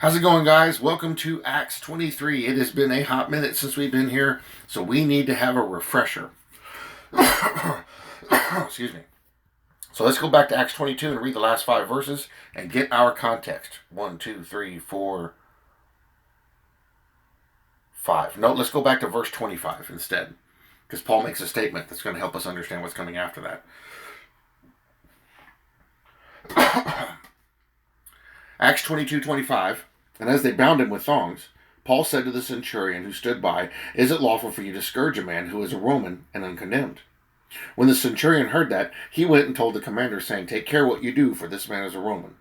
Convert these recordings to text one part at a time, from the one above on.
How's it going, guys? Welcome to Acts 23. It has been a hot minute since we've been here, so we need to have a refresher. Excuse me. So let's go back to Acts 22 and read the last 5 verses and get our context. 1, 2, 3, 4, 5. No, let's go back to verse 25 instead, because Paul makes a statement that's going to help us understand what's coming after that. Acts 22:25. And as they bound him with thongs, Paul said to the centurion who stood by, "Is it lawful for you to scourge a man who is a Roman and uncondemned?" When the centurion heard that, he went and told the commander, saying, "Take care what you do, for this man is a Roman."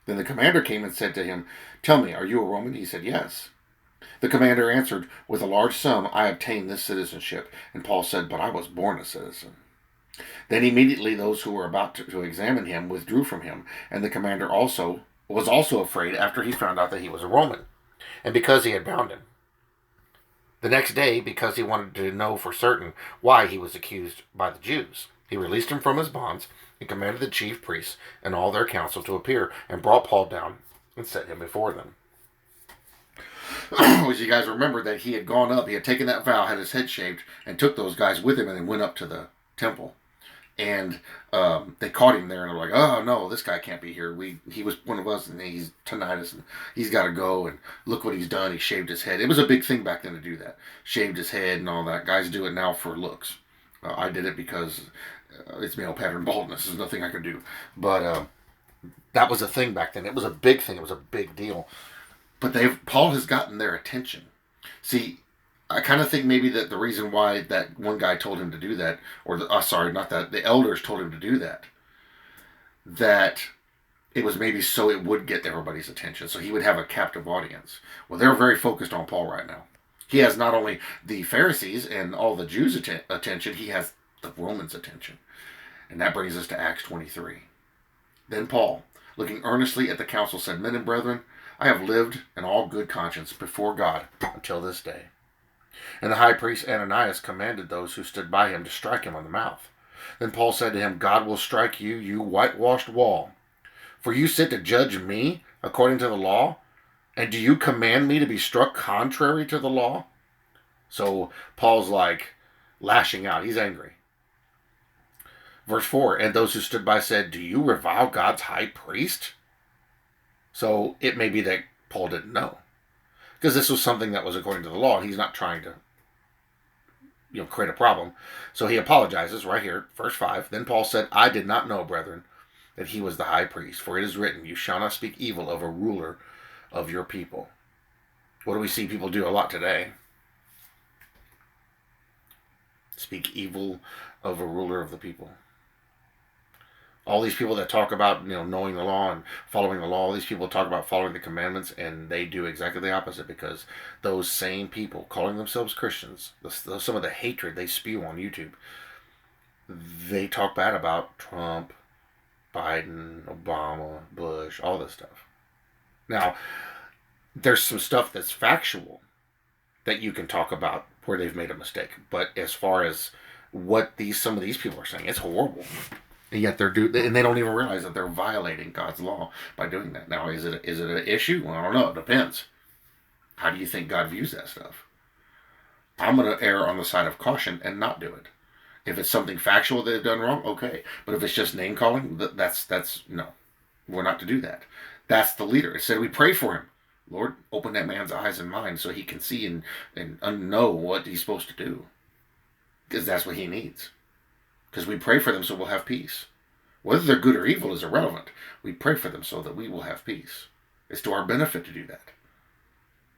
Then the commander came and said to him, "Tell me, are you a Roman?" He said, "Yes." The commander answered, "With a large sum I obtained this citizenship." And Paul said, "But I was born a citizen." Then immediately those who were about to examine him withdrew from him, and the commander was also afraid after he found out that he was a Roman, and because he had bound him. The next day, because he wanted to know for certain why he was accused by the Jews, he released him from his bonds and commanded the chief priests and all their council to appear, and brought Paul down and set him before them. As you guys remember, that he had gone up, he had taken that vow, had his head shaved, and took those guys with him, and then went up to the temple. And they caught him there, and they're like, "Oh no, this guy can't be here. He was one of us, and he's tinnitus, and he's got to go. And look what he's done. He shaved his head. It was a big thing back then to do that. Shaved his head and all that. Guys do it now for looks. I did it because it's male pattern baldness. There's nothing I can do. But that was a thing back then. It was a big thing. It was a big deal. But Paul has gotten their attention. See, I kind of think maybe that the reason why that one guy told him to do that, or the elders told him to do that, that it was maybe so it would get everybody's attention, so he would have a captive audience. Well, they're very focused on Paul right now. He has not only the Pharisees and all the Jews' attention, he has the Romans' attention. And that brings us to Acts 23. Then Paul, looking earnestly at the council, said, "Men and brethren, I have lived in all good conscience before God until this day." And the high priest Ananias commanded those who stood by him to strike him on the mouth. Then Paul said to him, "God will strike you, you whitewashed wall. For you sit to judge me according to the law, and do you command me to be struck contrary to the law?" So Paul's like lashing out. He's angry. Verse 4, and those who stood by said, "Do you revile God's high priest?" So it may be that Paul didn't know, because this was something that was according to the law, and he's not trying to create a problem. So he apologizes right here, verse 5. Then Paul said, "I did not know, brethren, that he was the high priest, for it is written, you shall not speak evil of a ruler of your people." What do we see people do a lot today? Speak evil of a ruler of the people. All these people that talk about knowing the law and following the law, all these people talk about following the commandments, and they do exactly the opposite, because those same people calling themselves Christians, some of the hatred they spew on YouTube, they talk bad about Trump, Biden, Obama, Bush, all this stuff. Now, there's some stuff that's factual that you can talk about where they've made a mistake, but as far as what some of these people are saying, it's horrible. And yet and they don't even realize that they're violating God's law by doing that. Now, is it an issue? Well, I don't know. It depends. How do you think God views that stuff? I'm going to err on the side of caution and not do it. If it's something factual they've done wrong, okay. But if it's just name calling, that's no. We're not to do that. That's the leader. It said we pray for him. Lord, open that man's eyes and mind so he can see and know what he's supposed to do. Because that's what he needs. Because we pray for them so we'll have peace. Whether they're good or evil is irrelevant. We pray for them so that we will have peace. It's to our benefit to do that.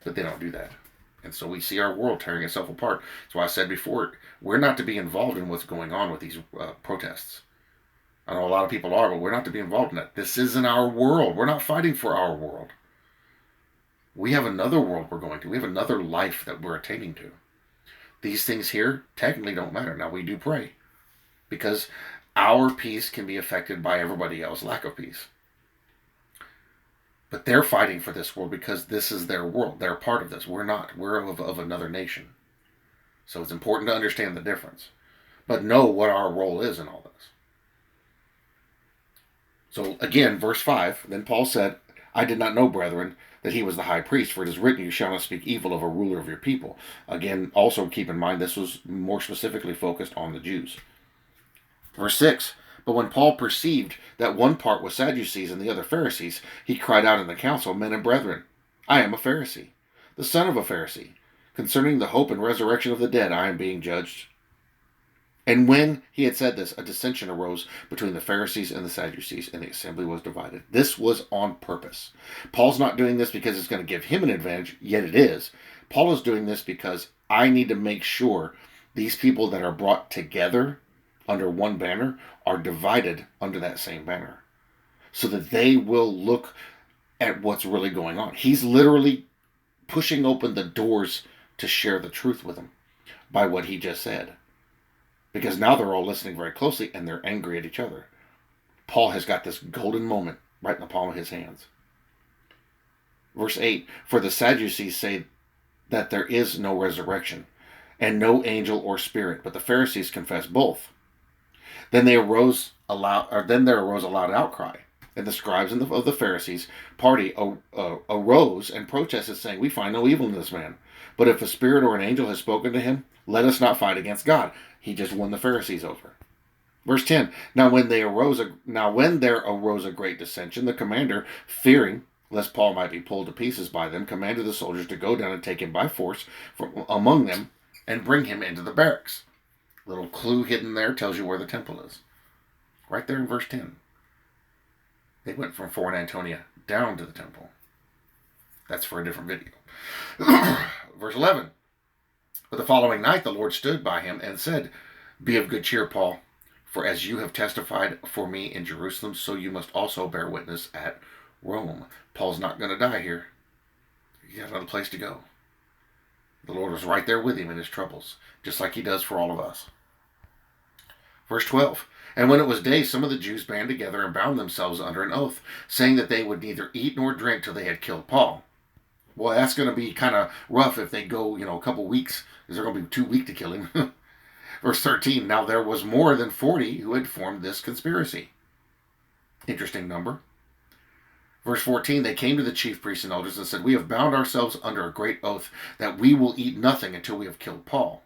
But they don't do that. And so we see our world tearing itself apart. That's why I said before, we're not to be involved in what's going on with these protests. I know a lot of people are, but we're not to be involved in that. This isn't our world. We're not fighting for our world. We have another world we're going to. We have another life that we're attaining to. These things here technically don't matter. Now, we do pray, because our peace can be affected by everybody else's lack of peace. But they're fighting for this world because this is their world. They're part of this. We're not. We're of another nation. So it's important to understand the difference. But know what our role is in all this. So again, verse 5, then Paul said, I did not know, brethren, that he was the high priest, for it is written, you shall not speak evil of a ruler of your people. Again, also keep in mind this was more specifically focused on the Jews. Verse 6, but when Paul perceived that one part was Sadducees and the other Pharisees, he cried out in the council, men and brethren, I am a Pharisee, the son of a Pharisee. Concerning the hope and resurrection of the dead, I am being judged. And when he had said this, a dissension arose between the Pharisees and the Sadducees, and the assembly was divided. This was on purpose. Paul's not doing this because it's going to give him an advantage, yet it is. Paul is doing this because I need to make sure these people that are brought together under one banner are divided under that same banner, so that they will look at what's really going on. He's literally pushing open the doors to share the truth with them by what he just said. Because now they're all listening very closely and they're angry at each other. Paul has got this golden moment right in the palm of his hands. Verse 8, for the Sadducees say that there is no resurrection and no angel or spirit, but the Pharisees confess both. Then there arose a loud outcry, and the scribes of the Pharisees party arose and protested, saying, we find no evil in this man. But if a spirit or an angel has spoken to him, let us not fight against God. He just won the Pharisees over. Verse 10, now when there arose a great dissension, the commander, fearing lest Paul might be pulled to pieces by them, commanded the soldiers to go down and take him by force from among them and bring him into the barracks. Little clue hidden there tells you where the temple is. Right there in verse 10. They went from Fort Antonia down to the temple. That's for a different video. Verse 11. But the following night the Lord stood by him and said, be of good cheer, Paul, for as you have testified for me in Jerusalem, so you must also bear witness at Rome. Paul's not going to die here. He has another place to go. The Lord was right there with him in his troubles, just like he does for all of us. Verse 12. And when it was day, some of the Jews band together and bound themselves under an oath, saying that they would neither eat nor drink till they had killed Paul. Well, that's going to be kind of rough if they go, a couple weeks, because they're going to be too weak to kill him. Verse 13, now there was more than 40 who had formed this conspiracy. Interesting number. Verse 14, they came to the chief priests and elders and said, we have bound ourselves under a great oath that we will eat nothing until we have killed Paul.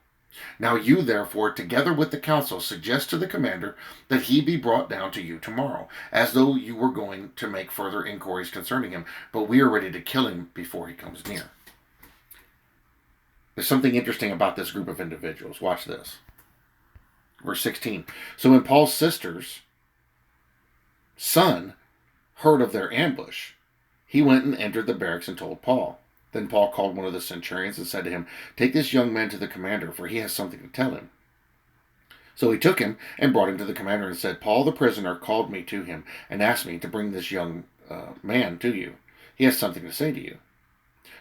Now you, therefore, together with the council, suggest to the commander that he be brought down to you tomorrow, as though you were going to make further inquiries concerning him, but we are ready to kill him before he comes near. There's something interesting about this group of individuals. Watch this. Verse 16. So when Paul's sister's son heard of their ambush, he went and entered the barracks and told Paul. Then Paul called one of the centurions and said to him, take this young man to the commander, for he has something to tell him. So he took him and brought him to the commander and said, Paul the prisoner called me to him and asked me to bring this young man to you. He has something to say to you.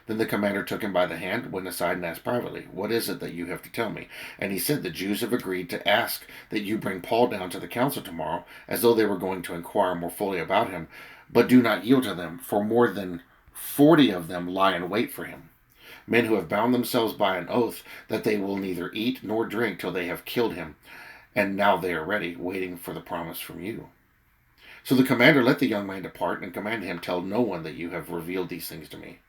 Then the commander took him by the hand, went aside and asked privately, what is it that you have to tell me? And he said, the Jews have agreed to ask that you bring Paul down to the council tomorrow, as though they were going to inquire more fully about him, but do not yield to them, for more than 40 of them lie in wait for him, men who have bound themselves by an oath that they will neither eat nor drink till they have killed him, and now they are ready, waiting for the promise from you. So the commander let the young man depart and commanded him, tell no one that you have revealed these things to me.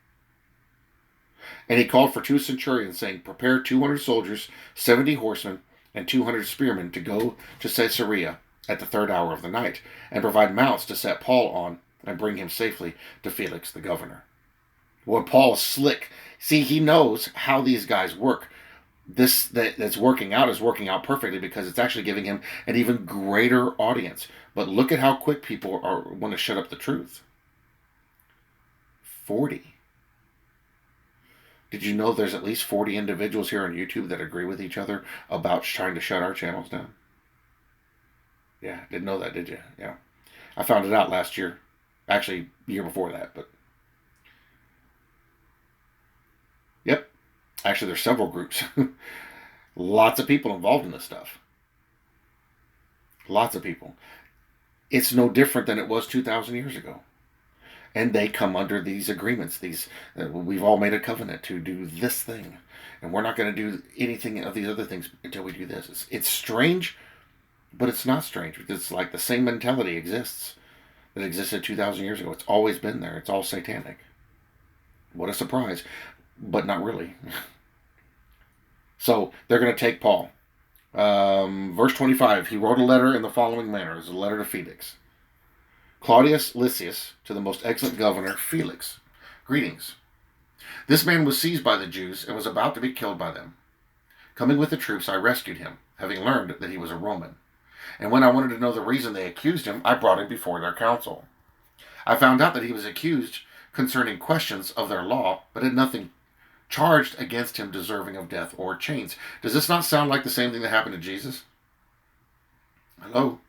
And he called for 2 centurions, saying, prepare 200 soldiers, 70 horsemen, and 200 spearmen to go to Caesarea at the 3rd hour of the night, and provide mounts to set Paul on and bring him safely to Felix the governor. Well, Paul's slick. See, he knows how these guys work. This that's working out is working out perfectly because it's actually giving him an even greater audience. But look at how quick people want to shut up the truth. 40. Did you know there's at least 40 individuals here on YouTube that agree with each other about trying to shut our channels down? Yeah, didn't know that, did you? Yeah. I found it out last year. Actually, the year before that, but... Yep. Actually, there's several groups. Lots of people involved in this stuff. Lots of people. It's no different than it was 2,000 years ago. And they come under these agreements. We've all made a covenant to do this thing. And we're not going to do anything of these other things until we do this. It's strange, but it's not strange. It's like the same mentality exists. that existed 2,000 years ago. It's always been there. It's all satanic. What a surprise. But not really. So they're going to take Paul. Verse 25, he wrote a letter in the following manner. It's a letter to Felix. Claudius Lysias, to the most excellent governor, Felix. Greetings. This man was seized by the Jews and was about to be killed by them. Coming with the troops, I rescued him, having learned that he was a Roman. And when I wanted to know the reason they accused him, I brought him before their council. I found out that he was accused concerning questions of their law, but had nothing charged against him deserving of death or chains. Does this not sound like the same thing that happened to Jesus? Hello?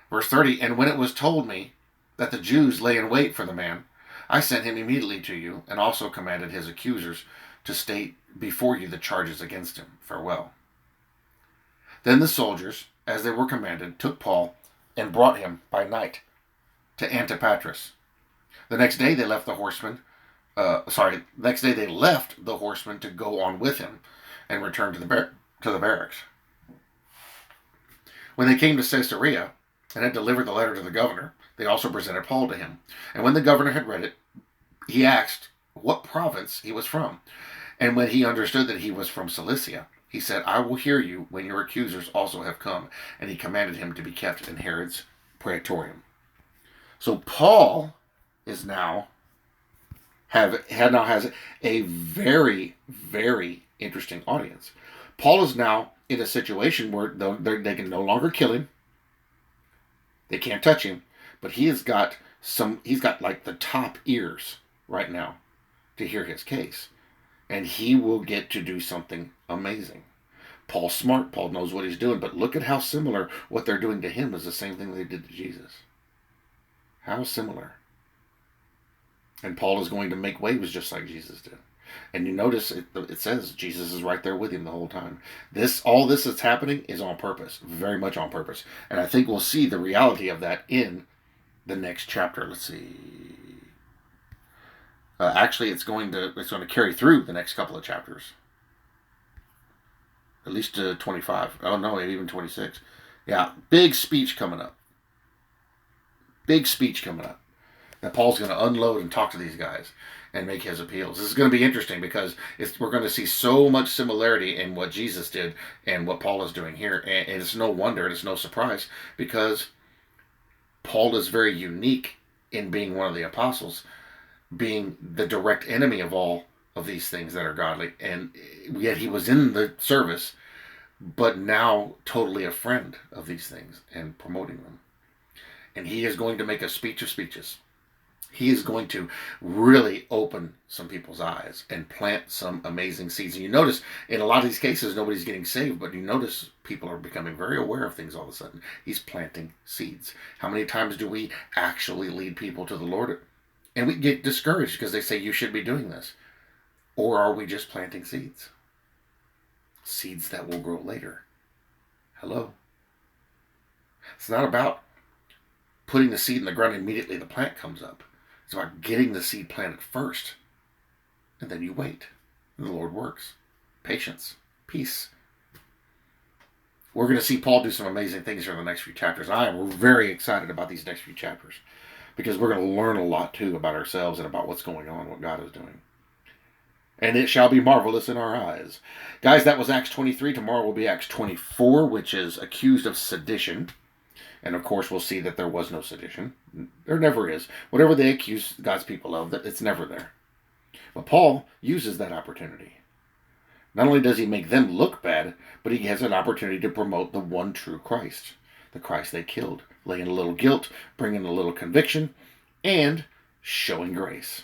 Verse 30, and when it was told me that the Jews lay in wait for the man, I sent him immediately to you, and also commanded his accusers to state before you the charges against him. Farewell. Then the soldiers, as they were commanded, took Paul and brought him by night to Antipatris. The next day they left the horsemen to go on with him and return to the barracks. When they came to Caesarea and had delivered the letter to the governor, they also presented Paul to him. And when the governor had read it, he asked what province he was from. And when he understood that he was from Cilicia, he said, I will hear you when your accusers also have come. And he commanded him to be kept in Herod's praetorium. So Paul is now has a very, very interesting audience. Paul is now in a situation where they can no longer kill him. They can't touch him, but he's got like the top ears right now to hear his case. And he will get to do something amazing. Paul's smart. Paul knows what he's doing. But look at how similar what they're doing to him is the same thing they did to Jesus. How similar. And Paul is going to make waves just like Jesus did. And you notice it says Jesus is right there with him the whole time. All this that's happening is on purpose. Very much on purpose. And I think we'll see the reality of that in the next chapter. Let's see. Actually, it's going to carry through the next couple of chapters. At least 25. Oh, no, even 26. Yeah, big speech coming up. Big speech coming up. That Paul's going to unload and talk to these guys and make his appeals. This is going to be interesting because we're going to see so much similarity in what Jesus did and what Paul is doing here. And it's no wonder, it's no surprise, because Paul is very unique in being one of the apostles, being the direct enemy of all of these things that are godly. And yet he was in the service, but now totally a friend of these things and promoting them. And he is going to make a speech of speeches. He is going to really open some people's eyes and plant some amazing seeds. And you notice in a lot of these cases, nobody's getting saved, but you notice people are becoming very aware of things all of a sudden. He's planting seeds. How many times do we actually lead people to the Lord? And we get discouraged because they say, you should be doing this. Or are we just planting seeds? Seeds that will grow later. Hello? It's not about putting the seed in the ground and immediately the plant comes up. It's about getting the seed planted first. And then you wait. And the Lord works. Patience. Peace. We're going to see Paul do some amazing things here in the next few chapters. We're very excited about these next few chapters. Because we're going to learn a lot too about ourselves and about what's going on, what God is doing. And it shall be marvelous in our eyes. Guys, that was Acts 23. Tomorrow will be Acts 24, which is accused of sedition. And of course, we'll see that there was no sedition. There never is. Whatever they accuse God's people of, it's never there. But Paul uses that opportunity. Not only does he make them look bad, but he has an opportunity to promote the one true Christ. The Christ they killed. Laying a little guilt, bringing a little conviction, and showing grace.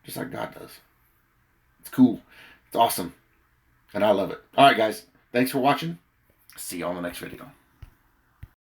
Just like God does. It's cool. It's awesome. And I love it. All right, guys. Thanks for watching. See you on the next video.